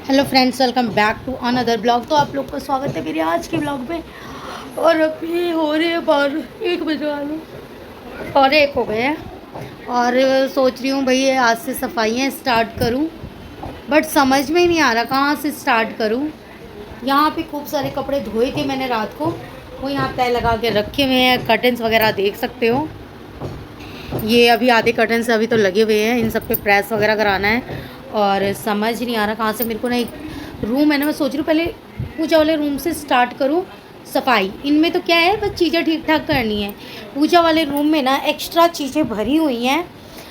Hello friends, welcome back to another blog. तो आप लोग का स्वागत है मेरे आज के ब्लॉग में। और अभी हो रहे हैं 1 बजे वाले और 1 हो गए हैं। और सोच रही हूँ भाई आज से सफाइयाँ स्टार्ट करूँ, बट समझ में ही नहीं आ रहा कहाँ से स्टार्ट करूँ। यहाँ पे खूब सारे कपड़े धोए थे मैंने रात को, वो यहाँ तय लगा के रखे हुए हैं। कर्टन्स वगैरह देख सकते हो, ये अभी आधे कर्टन्स अभी तो लगे हुए हैं, इन सब पे प्रेस वगैरह कराना है। और समझ नहीं आ रहा कहाँ से। मेरे को ना एक रूम है ना, मैं सोच रही हूँ पहले पूजा वाले रूम से स्टार्ट करूँ सफाई। इनमें तो क्या है, बस चीज़ें ठीक ठाक करनी है। पूजा वाले रूम में ना एक्स्ट्रा चीज़ें भरी हुई हैं,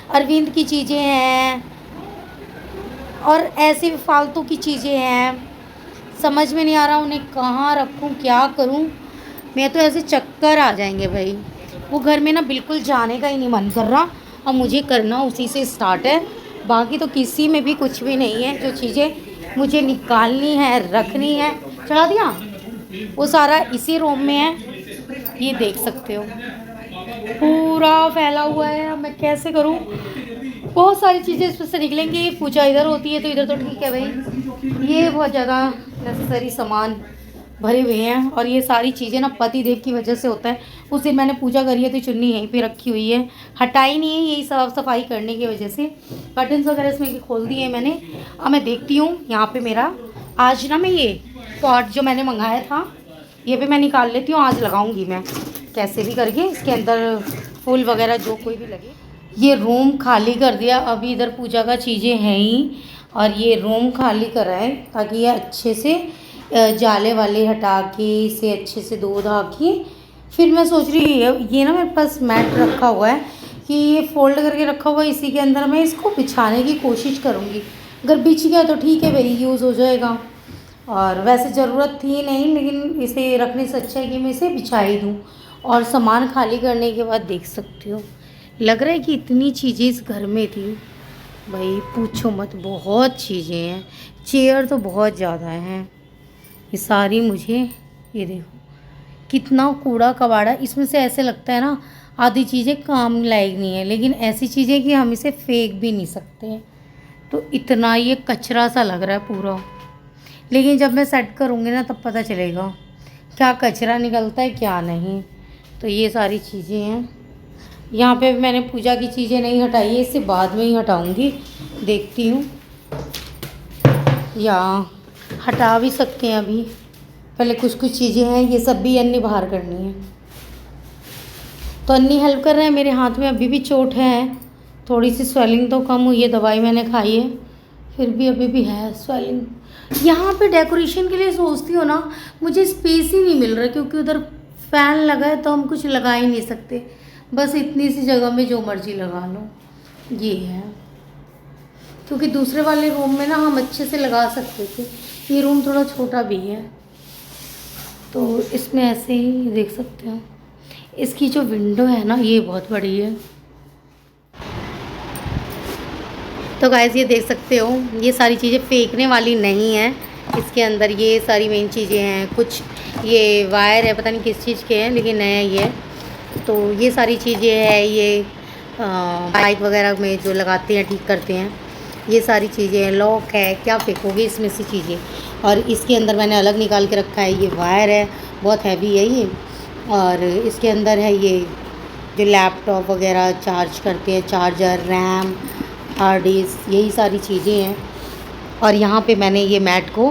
अरविंद की चीज़ें हैं और ऐसे भी फालतू की चीज़ें हैं। समझ में नहीं आ रहा उन्हें कहाँ रखूँ, क्या करूँ। मैं तो ऐसे चक्कर आ जाएंगे भाई। वो घर में ना बिल्कुल जाने का ही नहीं मन कर रहा, और मुझे करना उसी से स्टार्ट है। बाकी तो किसी में भी कुछ भी नहीं है। जो चीज़ें मुझे निकालनी है, रखनी है, चढ़ा दिया, वो सारा इसी रूम में है। ये देख सकते हो पूरा फैला हुआ है। अब मैं कैसे करूँ। बहुत सारी चीज़ें इसमें से निकलेंगी। पूजा इधर होती है तो इधर तो ठीक है भाई, ये बहुत ज़्यादा नेसेसरी सामान भरे हुए हैं। और ये सारी चीज़ें ना पति देव की वजह से होता है। उस दिन मैंने पूजा करी है तो चुन्नी यहीं पे रखी हुई है, हटाई नहीं है, यही साफ सफाई करने की वजह से। कर्टन्स वगैरह इसमें खोल दिए हैं मैंने। अब मैं देखती हूँ यहाँ पे मेरा आज ना, मैं ये पॉट जो मैंने मंगाया था ये भी मैं निकाल लेती हूँ। आज लगाऊंगी मैं कैसे भी करके, इसके अंदर फूल वगैरह जो कोई भी लगे। ये रूम खाली कर दिया, अभी इधर पूजा का चीज़ें हैं ही, और ये रूम खाली कराए ताकि ये अच्छे से जाले वाले हटा के इसे अच्छे से धो धा के। फिर मैं सोच रही ये ना मेरे पास मैट रखा हुआ है कि ये फोल्ड करके रखा हुआ है, इसी के अंदर मैं इसको बिछाने की कोशिश करूँगी। अगर बिछ गया तो ठीक है भाई, यूज़ हो जाएगा। और वैसे ज़रूरत थी नहीं, लेकिन इसे रखने से अच्छा है कि मैं इसे बिछा ही दूँ। और सामान खाली करने के बाद देख सकते हो, लग रहा है कि इतनी चीज़ें इस घर में थी भाई, पूछो मत। बहुत चीज़ें हैं, चेयर तो बहुत ज़्यादा हैं। ये सारी मुझे, ये देखो कितना कूड़ा कबाड़ा इसमें से। ऐसे लगता है ना आधी चीज़ें काम लायक नहीं है, लेकिन ऐसी चीज़ें कि हम इसे फेंक भी नहीं सकते। तो इतना ये कचरा सा लग रहा है पूरा, लेकिन जब मैं सेट करूँगी ना तब पता चलेगा क्या कचरा निकलता है क्या नहीं। तो ये सारी चीज़ें हैं। यहाँ पे मैंने पूजा की चीज़ें नहीं हटाई है, इससे बाद में ही हटाऊँगी, देखती हूँ। या हटा भी सकते हैं अभी, पहले कुछ कुछ चीज़ें हैं, ये सब भी अन्नी बाहर करनी है। तो अन्नी हेल्प कर रहे हैं। मेरे हाथ में अभी भी चोट है, थोड़ी सी स्वेलिंग तो कम हुई है, दवाई मैंने खाई है, फिर भी अभी भी है स्वेलिंग। यहाँ पे डेकोरेशन के लिए सोचती हो ना, मुझे स्पेस ही नहीं मिल रहा, क्योंकि उधर फ़ैन लगा है तो हम कुछ लगा ही नहीं सकते। बस इतनी सी जगह में जो मर्जी लगा लो, ये है। क्योंकि दूसरे वाले रूम में ना हम अच्छे से लगा सकते थे, ये रूम थोड़ा छोटा भी है तो इसमें ऐसे ही देख सकते हो। इसकी जो विंडो है ना ये बहुत बड़ी है। तो गाइस ये देख सकते हो, ये सारी चीज़ें फेंकने वाली नहीं है। इसके अंदर ये सारी मेन चीज़ें हैं। कुछ ये वायर है, पता नहीं किस चीज़ के हैं, लेकिन नया ये है। तो ये सारी चीज़ें हैं, ये बाइक वगैरह में जो लगाते हैं, ठीक करते हैं, ये सारी चीज़ें हैं। लॉक है, क्या फेंकोगे इसमें से चीज़ें। और इसके अंदर मैंने अलग निकाल के रखा है, ये वायर है, बहुत हैवी है ये। और इसके अंदर है ये जो लैपटॉप वगैरह चार्ज करते हैं, चार्जर, रैम, हार्ड डिस्क, यही सारी चीज़ें हैं। और यहाँ पे मैंने ये मैट को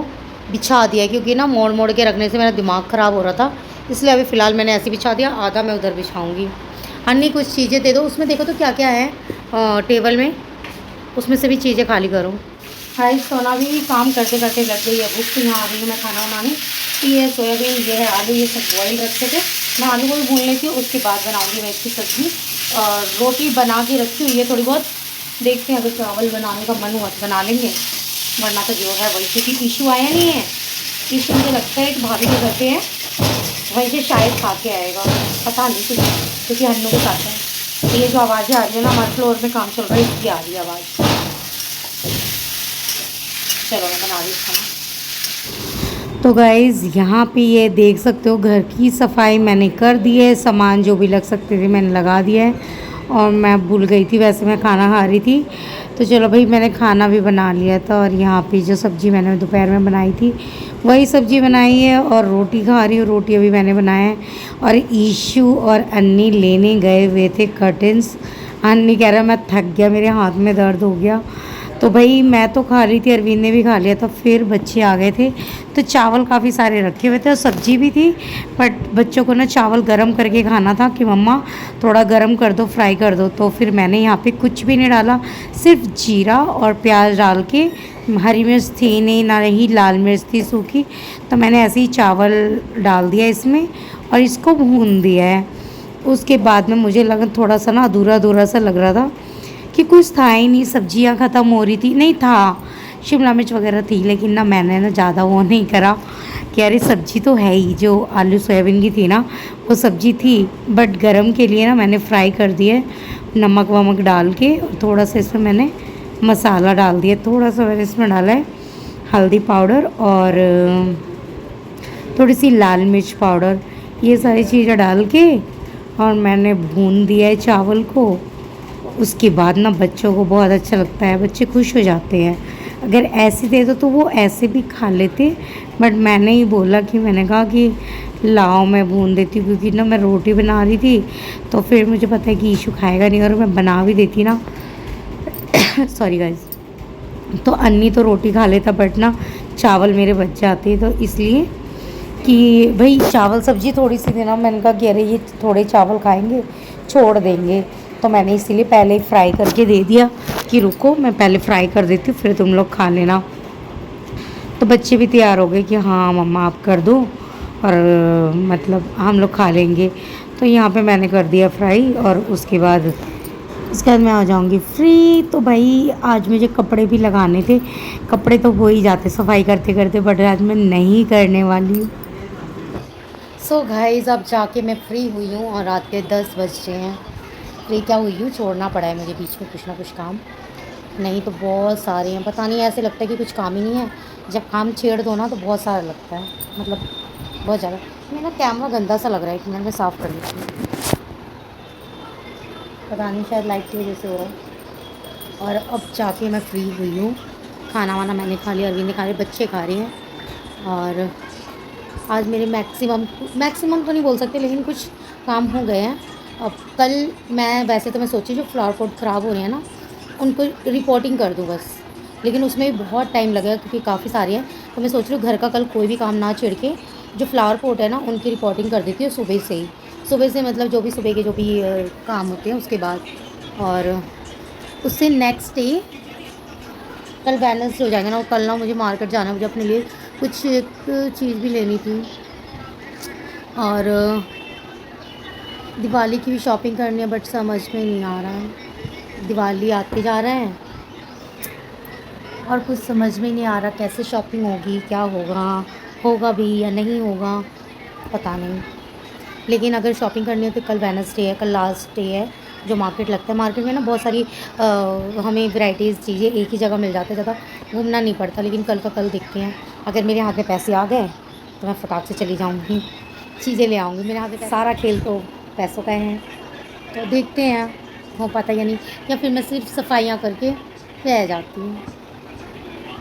बिछा दिया, क्योंकि ना मोड़ मोड़ के रखने से मेरा दिमाग ख़राब हो रहा था, इसलिए अभी फ़िलहाल मैंने ऐसे बिछा दिया, आधा मैं उधर बिछाऊँगी। अन्नी कुछ चीज़ें दे दो, उसमें देखो तो क्या क्या है टेबल में, उसमें से भी चीज़ें खाली करो। हाय, सोना भी काम करते करते लग गई है भूख, तो यहाँ आ गई हूँ मैं खाना बनाने। ये सोयाबीन, ये है आलू, ये सब बॉयल रखे थे। मैं आलू को भी भून लेती हूँ, उसके बाद बनाऊँगी मैं इसकी सब्ज़ी। और रोटी बना के रखी हुई है थोड़ी बहुत, देखते हैं अगर चावल बनाने का मन हुआ तो बना लेंगे, वरना तो जो है वही। क्योंकि इशू आया नहीं है, इशू मुझे लगता है कि भाभी के घर पे है, वहीं से शायद खा के आएगा, पता नहीं कुछ, क्योंकि हन्नू के साथ है। तो ये जो आवाज़ें आ रही है ना, हमारे फ्लोर में काम चल रहा है, इसकी आ रही है आवाज़। चलो मैं बना रही खाना। तो गाइज़ यहाँ पे ये देख सकते हो, घर की सफाई मैंने कर दी है, सामान जो भी लग सकते थे मैंने लगा दिया है। और मैं भूल गई थी, वैसे मैं खाना खा रही थी तो चलो भाई, मैंने खाना भी बना लिया था और यहाँ पे जो सब्ज़ी मैंने दोपहर में बनाई थी वही सब्ज़ी बनाई है और रोटी खा रही हूँ। रोटी अभी मैंने बनाया है। और ईशू और अन्नी लेने गए हुए थे कर्टन्स। अन्नी कह रहा मैं थक गया, मेरे हाथ में दर्द हो गया। तो भाई मैं तो खा रही थी, अरविंद ने भी खा लिया था। फिर बच्चे आ गए थे तो चावल काफ़ी सारे रखे हुए थे और सब्ज़ी भी थी। बट बच्चों को ना चावल गरम करके खाना था कि मम्मा थोड़ा गरम कर दो, फ्राई कर दो। तो फिर मैंने यहाँ पे कुछ भी नहीं डाला, सिर्फ जीरा और प्याज डाल के, हरी मिर्च थी नहीं, ना रही लाल मिर्च थी सूखी, तो मैंने ऐसे ही चावल डाल दिया इसमें और इसको भून दिया है। उसके बाद में मुझे लगा थोड़ा सा ना अधूरा अधूरा सा लग रहा था कि कुछ था ही नहीं, सब्जियां ख़त्म हो रही थी। नहीं था, शिमला मिर्च वगैरह थी, लेकिन ना मैंने ना ज़्यादा वो नहीं करा कि अरे सब्जी तो है ही, जो आलू सोयाबीन की थी ना वो सब्जी थी। बट गरम के लिए ना मैंने फ्राई कर दिए नमक वमक डाल के, और थोड़ा सा इसमें मैंने मसाला डाल दिया, थोड़ा सा मैंने इसमें डाला है हल्दी पाउडर और थोड़ी सी लाल मिर्च पाउडर, ये सारी चीज़ें डाल के और मैंने भून दिया है चावल को। उसके बाद ना बच्चों को बहुत अच्छा लगता है, बच्चे खुश हो जाते हैं। अगर ऐसे दे दो तो वो ऐसे भी खा लेते, बट मैंने ही बोला कि मैंने कहा कि लाओ मैं भून देती हूँ, क्योंकि ना मैं रोटी बना रही थी तो फिर मुझे पता है कि ईशू खाएगा नहीं, और मैं बना भी देती ना सॉरी गाइस, तो अन्नी तो रोटी खा लेता, बट ना चावल मेरे बच जाते। तो इसलिए कि भाई चावल सब्जी थोड़ी सी देना, मैंने कहा कि अरे ये थोड़े चावल खाएंगे छोड़ देंगे, तो मैंने इसीलिए पहले ही फ्राई करके दे दिया कि रुको मैं पहले फ्राई कर देती हूँ फिर तुम लोग खा लेना। तो बच्चे भी तैयार हो गए कि हाँ मम्मा आप कर दो और मतलब हम लोग खा लेंगे। तो यहाँ पे मैंने कर दिया फ्राई और उसके बाद मैं आ जाऊँगी फ्री। तो भाई आज मुझे कपड़े भी लगाने थे, कपड़े तो हो ही जाते सफाई करते करते, बट आज मैं नहीं करने वाली हूँ। सो गाइस अब जाके मैं फ्री हुई हूँ और रात के 10 बज रहे हैं। फ्री क्या हुई हूँ, छोड़ना पड़ा है मुझे बीच में कुछ ना कुछ काम, नहीं तो बहुत सारे हैं। पता नहीं, ऐसे लगता है कि कुछ काम ही नहीं है, जब काम छेड़ दो ना तो बहुत सारा लगता है, मतलब बहुत ज़्यादा। मेरा कैमरा गंदा सा लग रहा है कि मैं साफ़ कर लेती हूँ, पता नहीं शायद लाइट की वजह से हो रहा है। और अब जाके मैं फ्री हुई हूँ, खाना वाना मैंने खा लिया, अरविंद ने खा लिया, बच्चे खा रहे हैं। और आज मेरे मैक्सिमम तो नहीं बोल सकते, लेकिन कुछ काम हो गए हैं। अब कल मैं वैसे तो मैं सोची जो फ्लावर पॉट ख़राब हो रहे हैं ना उनको रिपोर्टिंग कर दूँ बस, लेकिन उसमें भी बहुत टाइम लगेगा क्योंकि काफ़ी सारे हैं। तो मैं सोच रही हूँ घर का कल कोई भी काम ना छिड़ के जो फ्लावर पॉट है ना उनकी रिपोर्टिंग कर देती हूँ सुबह से ही, सुबह से मतलब जो भी सुबह के जो भी काम होते हैं उसके बाद। और उससे नेक्स्ट डे कल बैलेंस हो जाएगा ना। और कल ना मुझे मार्केट जाना है, मुझे अपने लिए कुछ एक चीज़ भी लेनी थी और दिवाली की भी शॉपिंग करनी है, बट समझ में नहीं आ रहा है, दिवाली आते जा रहा है और कुछ समझ में नहीं आ रहा कैसे शॉपिंग होगी, क्या होगा भी या नहीं होगा, पता नहीं। लेकिन अगर शॉपिंग करनी है तो कल वेडनेसडे है, कल लास्ट डे है जो मार्केट लगता है। मार्केट में ना बहुत सारी हमें वैराइटीज़ चीज़ें एक ही जगह मिल जाती है, ज़्यादा घूमना नहीं पड़ता। लेकिन कल का कल देखते हैं, अगर मेरे हाथ में पैसे आ गए तो मैं फटाक से चली जाऊँगी, चीज़ें ले आऊँगी। मेरे हाथ में सारा खेल तो पैसों का है, तो देखते हैं हो पाता या नहीं, या फिर मैं सिर्फ सफाइयाँ करके रह जाती हूँ।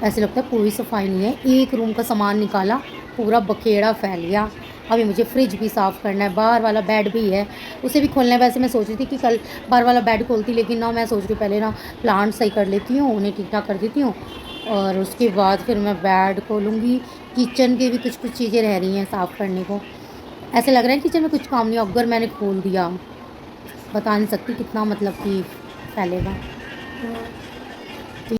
ऐसे लगता है कोई सफाई नहीं है, एक रूम का सामान निकाला पूरा बखेड़ा फैल गया। अभी मुझे फ्रिज भी साफ़ करना है, बाहर वाला बेड भी है उसे भी खोलना है। वैसे मैं सोच रही थी कि कल बाहर वाला बेड खोलती, लेकिन ना मैं सोच रही हूँ पहले ना प्लांट सही कर लेती हूँ, उन्हें ठीक ठाक कर देती हूँ और उसके बाद फिर मैं बेड खोलूँगी। किचन के भी कुछ चीज़ें रह रही हैं साफ़ करने को, ऐसे लग रहा है किचन में कुछ काम नहीं। अगर मैंने खोल दिया बता नहीं सकती कितना मतलब कि फैलेगा।